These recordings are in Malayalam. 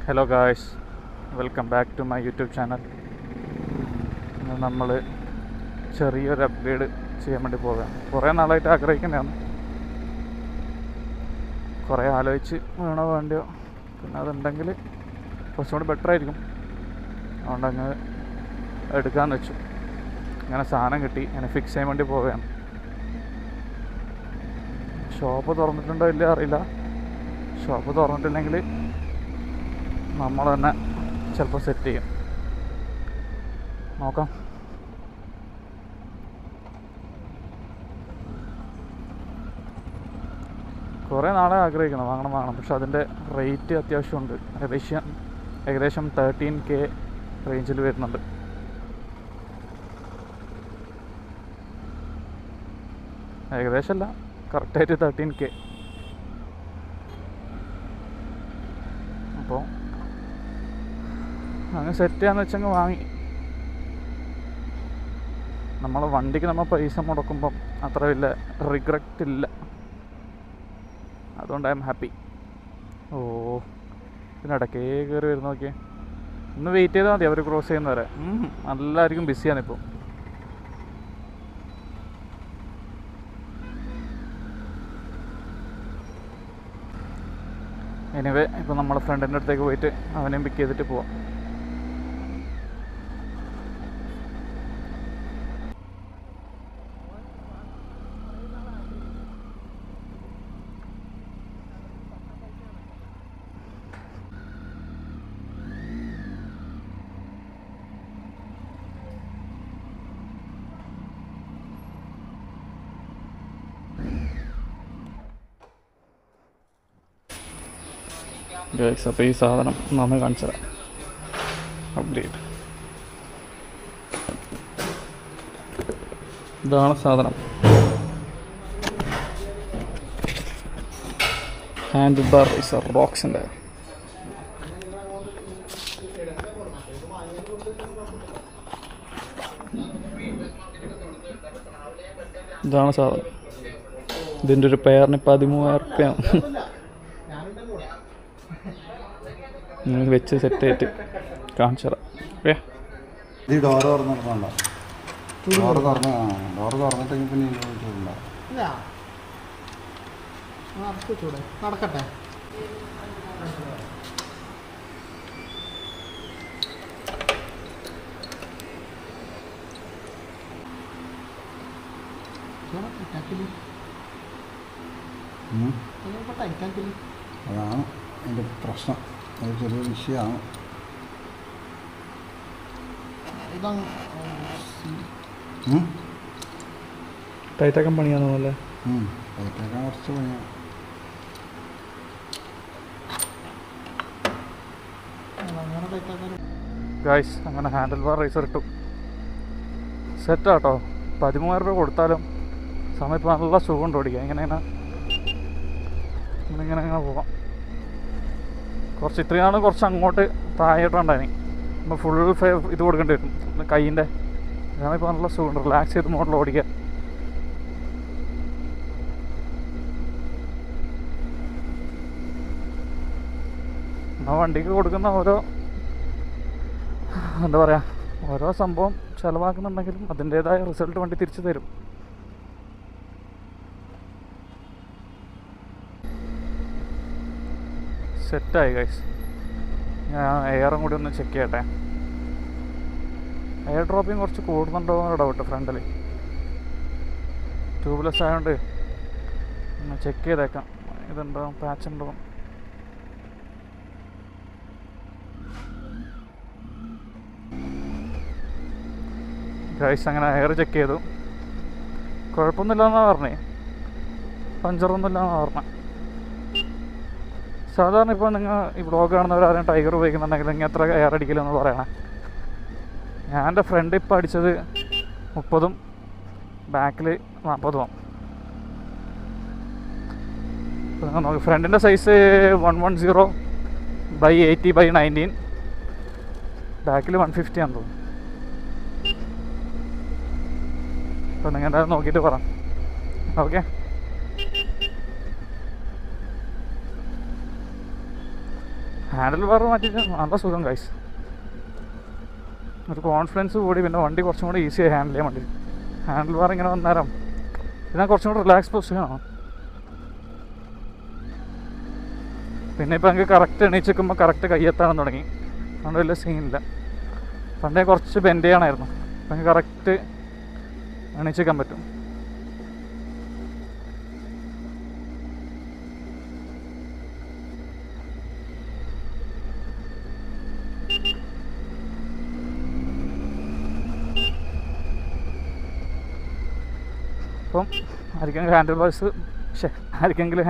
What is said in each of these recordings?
Hello guys, welcome back to my YouTube channel. ഇന്ന് നമ്മൾ ചെറിയൊരു അപ്ഗ്രേഡ് ചെയ്യാൻ വേണ്ടി പോവുകയാണ്. കുറേ നാളായിട്ട് ആഗ്രഹിക്കുന്നതാണ്. കുറേ ആലോചിച്ച് വേണോ വേണ്ടിയോ, പിന്നെ അതുണ്ടെങ്കിൽ കുറച്ചും കൂടി ബെറ്റർ ആയിരിക്കും. അതുകൊണ്ട് അങ്ങ് എടുക്കാമെന്ന് വെച്ചു. അങ്ങനെ സാധനം കിട്ടി, അങ്ങനെ ഫിക്സ് ചെയ്യാൻ വേണ്ടി പോവുകയാണ്. ഷോപ്പ് തുറന്നിട്ടുണ്ടോ ഇല്ല അറിയില്ല. ഷോപ്പ് തുറന്നിട്ടില്ലെങ്കിൽ നമ്മൾ തന്നെ ചിലപ്പോൾ സെറ്റ് ചെയ്യും. നോക്കാം. കുറേ നാളെ ആഗ്രഹിക്കണം വാങ്ങണം. പക്ഷെ അതിൻ്റെ റേറ്റ് അത്യാവശ്യമുണ്ട്. ഏകദേശം 13K റേഞ്ചിൽ വരുന്നുണ്ട്. ഏകദേശമല്ല, കറക്റ്റായിട്ട് 13K. അപ്പോൾ അങ്ങ് സെറ്റ് ചെയ്യാന്ന് വെച്ചങ്ങ് വാങ്ങി. നമ്മളെ വണ്ടിക്ക് നമ്മൾ പൈസ മുടക്കുമ്പം അത്ര വലിയ റിഗ്രറ്റ് ഇല്ല. അതുകൊണ്ട് ഐ എം ഹാപ്പി. പിന്നെ ഇടയ്ക്കേ കയറി വരുന്ന നോക്കിയേ. ഒന്ന് വെയിറ്റ് ചെയ്താൽ മതി അവർ ക്രോസ് ചെയ്യുന്നവരെ. എല്ലാവർക്കും ബിസിയാണിപ്പോൾ. എനിവേ, ഇപ്പോൾ നമ്മളെ ഫ്രണ്ടിൻ്റെ അടുത്തേക്ക് പോയിട്ട് അവനെയും പിക്ക് ചെയ്തിട്ട് പോവാം. ഗൈസ്, അപ്പോൾ ഈ സാധനം നമ്മൾ കാണിച്ചു തരാം. അപ്ഡേറ്റ് ഇതാണ് സാധനം. ഹാൻഡിൽ ബാർ റേസർ റോക്സിൻ്റെ. ഇതാണ് സാധനം. ഇതിൻ്റെ ഒരു പെയറിന് 13,000 രൂപയാണ്. വെച്ച് സെറ്റ് ആയിട്ട് കാണിച്ചു തരാം. ഈ ഡോറ് തുറന്നിട്ടുണ്ടോ? ഡോറ് തുറന്നിട്ടെങ്കിൽ പിന്നെ നടക്കട്ടെ. അതാണ് എൻ്റെ പ്രശ്നം. അത് ചെറിയൊരു വിഷയമാണ്. ടൈറ്റാക്കാൻ പണിയാണല്ലേ? ടൈറ്റാക്കാൻ കുറച്ച് പണിയാണ്. ഗൈസ്, അങ്ങനെ ഹാൻഡിൽ ബാർ റേസർ ഇട്ടു. സെറ്റാട്ടോ. 13,000 രൂപ കൊടുത്താലും സമയം ഇപ്പോൾ നല്ല സുഖമുണ്ട് ഓടിക്കാം. ഇങ്ങനെ പോകാം. കുറച്ച് ഇത്രയാണ് കുറച്ച് അങ്ങോട്ട് താഴോട്ടുണ്ടായി. ഇപ്പോൾ ഫുൾ ഇത് കൊടുക്കേണ്ടി വരും കൈയിൻ്റെ. അതാണ് ഇപ്പോൾ നല്ല സുഖമുണ്ട്. റിലാക്സ് ചെയ്ത് മോഡൽ ഓടിക്കുക. എന്നാൽ വണ്ടിക്ക് കൊടുക്കുന്ന ഓരോ സംഭവം ചിലവാക്കുന്നുണ്ടെങ്കിലും അതിൻ്റേതായ റിസൾട്ട് വണ്ടി തിരിച്ചു തരും. സെറ്റായി ഗൈസ്. ഞാൻ എയറും കൂടി ഒന്ന് ചെക്ക് ചെയ്യട്ടെ. എയർ ഡ്രോപ്പിങ് കുറച്ച് കൂടുന്നുണ്ടോ എന്ന് ഇടപെട്ട് ഫ്രണ്ടിൽ. ട്യൂബ്ലെസ് ആയതുകൊണ്ട് ഒന്ന് ചെക്ക് ചെയ്തേക്കാം. ഇതുണ്ടോ, പാച്ച് ഉണ്ടോ. ഗൈസ്, അങ്ങനെ എയർ ചെക്ക് ചെയ്തു. കുഴപ്പമൊന്നുമില്ലെന്നാണ് പറഞ്ഞേ. പഞ്ചറൊന്നുമില്ലെന്നാണ് പറഞ്ഞത്. സാധാരണ ഇപ്പോൾ നിങ്ങൾ ഈ വ്ളോഗ് കാണുന്നവരാരും ടൈഗർ ഉപയോഗിക്കുന്നുണ്ടെങ്കിൽ നിങ്ങൾ എത്ര എയർ അടിക്കില്ലെന്ന് പറയണേ. ഞാൻ എൻ്റെ ഫ്രണ്ട് ഇപ്പോൾ അടിച്ചത് 30-ഉം ബാക്കിൽ 40-ഉം. ഇപ്പോൾ നിങ്ങൾ നോക്കി, ഫ്രണ്ടിൻ്റെ സൈസ് 110/80/19, ബാക്കിൽ 150 ആണെന്ന് തോന്നുന്നു. അപ്പോൾ നിങ്ങൾ എന്തായാലും നോക്കിയിട്ട് പറ. ഓക്കെ. ഹാൻഡിൽ ബാർ മാറ്റിയിട്ട് നല്ല സുഖം ഗൈസ്. ഒരു കോൺഫിഡൻസ് കൂടി, പിന്നെ വണ്ടി കുറച്ചും കൂടി ഈസിയായി ഹാൻഡിൽ ചെയ്യാൻ വേണ്ടി. ഹാൻഡിൽ ബാർ ഇങ്ങനെ വന്നേരം പിന്നെ കുറച്ചും കൂടി റിലാക്സ് പൊസിഷനാണ്. പിന്നെ ഇപ്പോൾ എനിക്ക് കറക്റ്റ് എണീച്ച് നിൽക്കുമ്പോൾ കറക്റ്റ് കയ്യെത്താൻ തുടങ്ങി, അതുകൊണ്ട് വലിയ സീനില്ല. പണ്ടേ കുറച്ച് ബെൻഡ് ചെയ്യണമായിരുന്നു, അപ്പം എനിക്ക് കറക്റ്റ് എണീച്ച് നിൽക്കാൻ പറ്റും. അപ്പം ആർക്കെങ്കിലും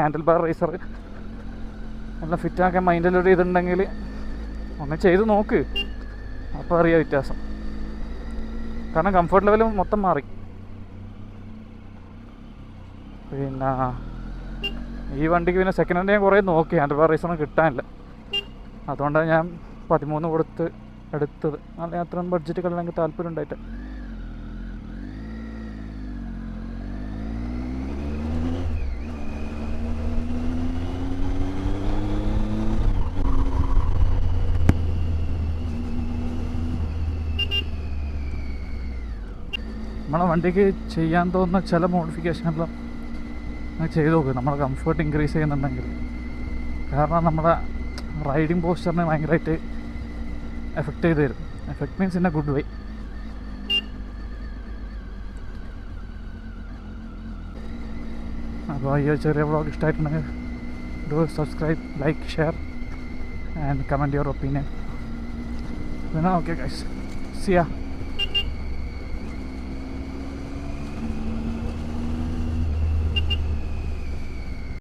ഹാൻഡിൽ ബാർ റേസർ എല്ലാം ഫിറ്റാക്കാൻ മൈൻഡിലൊരു ഇതുണ്ടെങ്കിൽ ഒന്ന് ചെയ്ത് നോക്ക്, അപ്പോൾ അറിയാം വ്യത്യാസം. കാരണം കംഫർട്ട് ലെവലും മൊത്തം മാറി. പിന്നെ ഈ വണ്ടിക്ക് പിന്നെ സെക്കൻഡ് ഹാൻഡ് ഞാൻ കുറേ നോക്കി, ഹാൻഡിൽ ബാർ റേസറൊന്നും കിട്ടാനില്ല. അതുകൊണ്ടാണ് ഞാൻ 13 കൊടുത്ത് എടുത്തത്. അല്ലെങ്കിൽ അത്രയും ബഡ്ജറ്റുകളിൽ എനിക്ക് താല്പര്യം ഉണ്ടായിട്ട്. നമ്മളെ വണ്ടിക്ക് ചെയ്യാൻ തോന്നുന്ന ചില മോഡിഫിക്കേഷനെല്ലാം ചെയ്ത് നോക്കും, നമ്മളെ കംഫർട്ട് ഇൻക്രീസ് ചെയ്യുന്നുണ്ടെങ്കിൽ. കാരണം നമ്മുടെ റൈഡിങ് പോസ്റ്ററിനെ ഭയങ്കരമായിട്ട് എഫക്റ്റ് ചെയ്ത് തരും. Effect means in A good way. അപ്പോൾ ഈ ചെറിയ വ്ളോഗ് ഇഷ്ടമായിട്ടുണ്ടെങ്കിൽ do subscribe, like, share and comment your opinion. പിന്നെ ഓക്കെ ഗൈസ്, സി യാ.